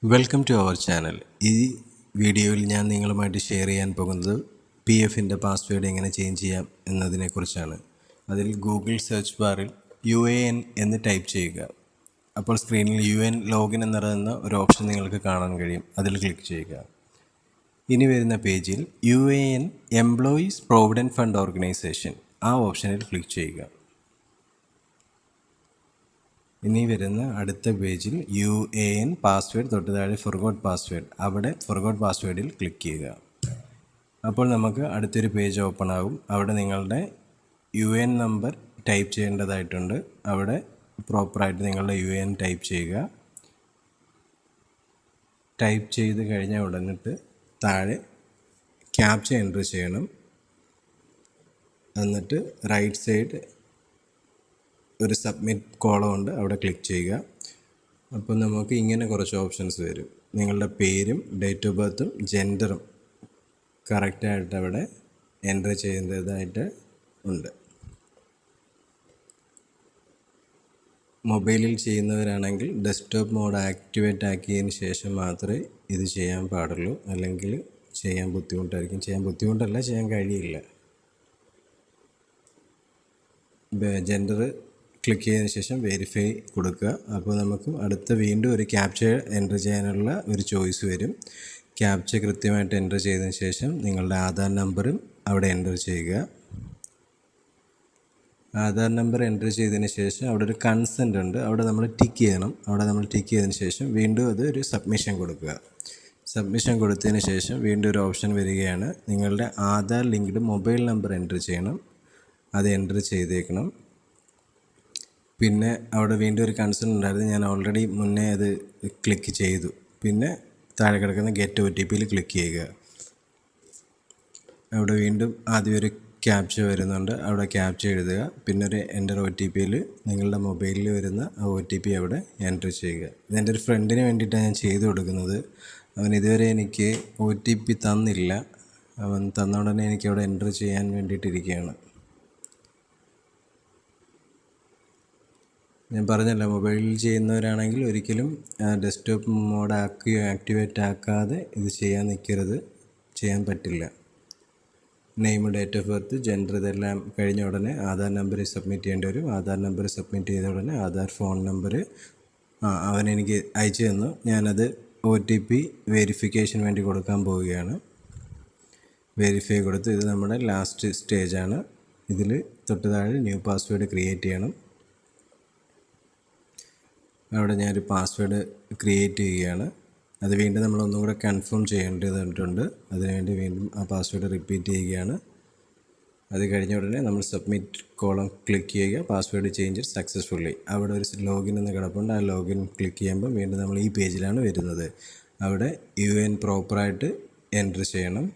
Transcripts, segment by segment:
Welcome to our channel. ഈ വീഡിയോയിൽ ഞാൻ നിങ്ങളുമായിട്ട് ഷെയർ ചെയ്യാൻ പോകുന്നത് PFൻ്റെ പാസ്വേഡ് എങ്ങനെ ചേഞ്ച് ചെയ്യാം എന്നതിനെക്കുറിച്ചാണ്. അതിൽ ഗൂഗിൾ സെർച്ച് ബാറിൽ UAN എന്ന് ടൈപ്പ് ചെയ്യുക. അപ്പോൾ സ്ക്രീനിൽ UN ലോഗിൻ എന്നറിയുന്ന ഒരു ഓപ്ഷൻ നിങ്ങൾക്ക് കാണാൻ കഴിയും. അതിൽ ക്ലിക്ക് ചെയ്യുക. ഇനി വരുന്ന പേജിൽ UAN employees provident fund organisation ആ ഓപ്ഷനിൽ ക്ലിക്ക് ചെയ്യുക. ഇനി വരുന്ന അടുത്ത പേജിൽ UAN പാസ്വേഡ് തൊട്ട് താഴെ ഫൊർഗോട്ട് പാസ്വേഡ്, അവിടെ ഫൊർഗോട്ട് പാസ്വേഡിൽ ക്ലിക്ക് ചെയ്യുക. അപ്പോൾ നമുക്ക് അടുത്തൊരു പേജ് ഓപ്പൺ ആകും. അവിടെ നിങ്ങളുടെ UN നമ്പർ ടൈപ്പ് ചെയ്യേണ്ടതായിട്ടുണ്ട്. അവിടെ പ്രോപ്പറായിട്ട് നിങ്ങളുടെ UN ടൈപ്പ് ചെയ്യുക. ടൈപ്പ് ചെയ്ത് കഴിഞ്ഞ ഉടനിട്ട് താഴെ ക്യാപ്ച എൻ്റർ ചെയ്യണം. എന്നിട്ട് റൈറ്റ് സൈഡ് ഒരു സബ്മിറ്റ് കോളം ഉണ്ട്, അവിടെ ക്ലിക്ക് ചെയ്യുക. അപ്പോൾ നമുക്ക് ഇങ്ങനെ കുറച്ച് ഓപ്ഷൻസ് വരും. നിങ്ങളുടെ പേരും ഡേറ്റ് ഓഫ് ബർത്തും ജെൻഡറും കറക്റ്റായിട്ട് അവിടെ എൻ്റർ ചെയ്യേണ്ടതായിട്ട് ഉണ്ട്. മൊബൈലിൽ ചെയ്യുന്നവരാണെങ്കിൽ ഡെസ്ക്ടോപ്പ് മോഡ് ആക്ടിവേറ്റ് ആക്കിയതിന് ശേഷം മാത്രമേ ഇത് ചെയ്യാൻ പാടുള്ളൂ, അല്ലെങ്കിൽ ചെയ്യാൻ ബുദ്ധിമുട്ടായിരിക്കും. ചെയ്യാൻ കഴിയില്ല. ജെൻഡർ ക്ലിക്ക് ചെയ്തതിന് ശേഷം വെരിഫൈ കൊടുക്കുക. അപ്പോൾ നമുക്ക് അടുത്ത വീണ്ടും ഒരു ക്യാപ്ച എൻ്റർ ചെയ്യാനുള്ള ഒരു ചോയ്സ് വരും. ക്യാപ്ച കൃത്യമായിട്ട് എൻ്റർ ചെയ്തതിന് ശേഷം നിങ്ങളുടെ ആധാർ നമ്പറും അവിടെ എൻ്റർ ചെയ്യുക. ആധാർ നമ്പർ എൻ്റർ ചെയ്തതിന് ശേഷം അവിടെ ഒരു കൺസെൻ്റ് ഉണ്ട്, അവിടെ നമ്മൾ ടിക്ക് ചെയ്യണം. അവിടെ നമ്മൾ ടിക്ക് ചെയ്തതിന് ശേഷം വീണ്ടും അത് ഒരു സബ്മിഷൻ കൊടുക്കുക. സബ്മിഷൻ കൊടുത്തതിന് ശേഷം വീണ്ടും ഒരു ഓപ്ഷൻ വരികയാണ്. നിങ്ങളുടെ Aadhaar linked mobile number enter ചെയ്യണം. അത് എൻ്റർ ചെയ്തേക്കണം. പിന്നെ അവിടെ വീണ്ടും ഒരു കൺസേൺ ഉണ്ടായിരുന്നു, ഞാൻ ഓൾറെഡി മുന്നേ അത് ക്ലിക്ക് ചെയ്തു. പിന്നെ താഴെ കിടക്കുന്ന ഗെറ്റ് OTPയിൽ ക്ലിക്ക് ചെയ്യുക. അവിടെ വീണ്ടും ആദ്യം ഒരു ക്യാപ്ച വരുന്നുണ്ട്, അവിടെ ക്യാപ്ച എഴുതുക. പിന്നെ ഒരു എൻ്റർ OTPയിൽ നിങ്ങളുടെ മൊബൈലിൽ വരുന്ന ആ OTP അവിടെ എൻ്റർ ചെയ്യുക. ഇതെൻ്റെ ഒരു ഫ്രണ്ടിന് വേണ്ടിയിട്ടാണ് ഞാൻ ചെയ്തു കൊടുക്കുന്നത്. അവൻ ഇതുവരെ എനിക്ക് OTP തന്നില്ല. അവൻ തന്ന ഉടനെ എനിക്ക് അവിടെ എൻ്റർ ചെയ്യാൻ വേണ്ടിയിട്ടിരിക്കുകയാണ്. ഞാൻ പറഞ്ഞല്ലോ, മൊബൈലിൽ ചെയ്യുന്നവരാണെങ്കിൽ ഒരിക്കലും ഡെസ്ക്ടോപ്പ് മോഡ് ആക്ടിവേറ്റ് ആക്കാതെ ഇത് ചെയ്യാൻ നിൽക്കരുത്. ചെയ്യാൻ പറ്റില്ല. Name, date of birth, gender ഇതെല്ലാം കഴിഞ്ഞ ഉടനെ ആധാർ നമ്പർ സബ്മിറ്റ് ചെയ്യേണ്ടി വരും. ആധാർ നമ്പർ സബ്മിറ്റ് ചെയ്ത ഉടനെ ആധാർ ഫോൺ നമ്പർ അവനെനിക്ക് അയച്ചു തന്നു. ഞാനത് OTP വെരിഫിക്കേഷൻ വേണ്ടി കൊടുക്കാൻ പോവുകയാണ്. വെരിഫൈ കൊടുത്ത് ഇത് നമ്മുടെ ലാസ്റ്റ് സ്റ്റേജാണ്. ഇതിൽ തൊട്ട് താഴെ ന്യൂ പാസ്വേഡ് ക്രിയേറ്റ് ചെയ്യണം. അവിടെ ഞാനൊരു പാസ്വേഡ് ക്രിയേറ്റ് ചെയ്യുകയാണ്. അത് വീണ്ടും നമ്മൾ ഒന്നും കൂടെ കൺഫേം ചെയ്യേണ്ടതായിട്ടുണ്ട്. അതിനുവേണ്ടി വീണ്ടും ആ പാസ്വേഡ് റിപ്പീറ്റ് ചെയ്യുകയാണ്. അത് കഴിഞ്ഞ ഉടനെ നമ്മൾ സബ്മിറ്റ് കോളം ക്ലിക്ക് ചെയ്യുക. Password change successfully. അവിടെ ഒരു ലോഗിൻ എന്ന് കിടപ്പുണ്ട്. ആ ലോഗിൻ ക്ലിക്ക് ചെയ്യുമ്പോൾ വീണ്ടും നമ്മൾ ഈ പേജിലാണ് വരുന്നത്. അവിടെ UN പ്രോപ്പറായിട്ട് എൻ്റർ ചെയ്യണം.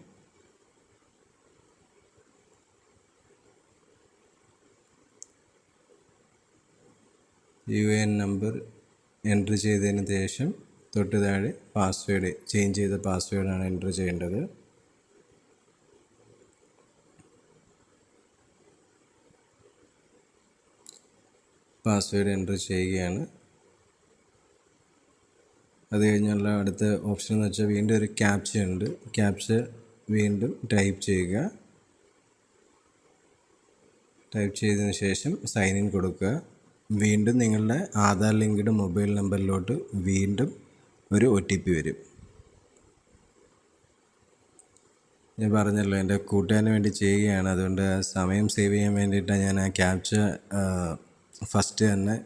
UN നമ്പർ എൻ്റർ ചെയ്തതിന് ശേഷം തൊട്ട് താഴെ പാസ്വേഡ്, ചേഞ്ച് ചെയ്ത പാസ്വേഡാണ് എൻ്റർ ചെയ്യേണ്ടത്. പാസ്വേഡ് എൻ്റർ ചെയ്യുകയാണ്. അത് കഴിഞ്ഞുള്ള അടുത്ത ഓപ്ഷൻ എന്ന് വെച്ചാൽ വീണ്ടും ഒരു ക്യാപ്ച ഉണ്ട്. ക്യാപ്ച വീണ്ടും ടൈപ്പ് ചെയ്യുക. ടൈപ്പ് ചെയ്തതിന് ശേഷം സൈൻ ഇൻ കൊടുക്കുക. വീണ്ടും നിങ്ങളുടെ ആധാർ ലിങ്ക്ഡ് മൊബൈൽ നമ്പറിലോട്ട് വീണ്ടും ഒരു OTP വരും. ഞാൻ പറഞ്ഞല്ലോ, എൻ്റെ കൂട്ടുകാരന് വേണ്ടി ചെയ്യുകയാണ്. അതുകൊണ്ട് സമയം സേവ് ചെയ്യാൻ വേണ്ടിയിട്ടാണ് ഞാൻ ആ ക്യാപ്ച ഫസ്റ്റ് തന്നെ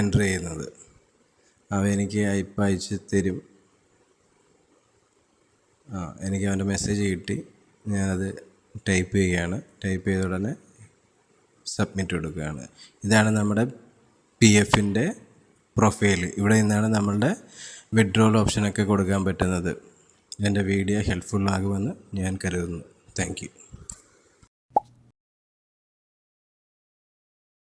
എൻ്റർ ചെയ്യുന്നത്. അവ എനിക്ക് ഇപ്പം അയച്ച് തരും. എനിക്ക് അവൻ്റെ മെസ്സേജ് കിട്ടി. ഞാനത് ടൈപ്പ് ചെയ്യുകയാണ്. ടൈപ്പ് ചെയ്ത ഉടനെ സബ്മിറ്റ് കൊടുക്കുകയാണ്. ഇതാണ് നമ്മുടെ PFൻ്റെ പ്രൊഫൈൽ. ഇവിടെ നിന്നാണ് നമ്മളുടെ വിഡ്രോവൽ ഓപ്ഷനൊക്കെ കൊടുക്കാൻ പറ്റുന്നത്. എൻ്റെ വീഡിയോ ഹെൽപ്ഫുൾ ആകുമെന്ന് ഞാൻ കരുതുന്നു. Thank you.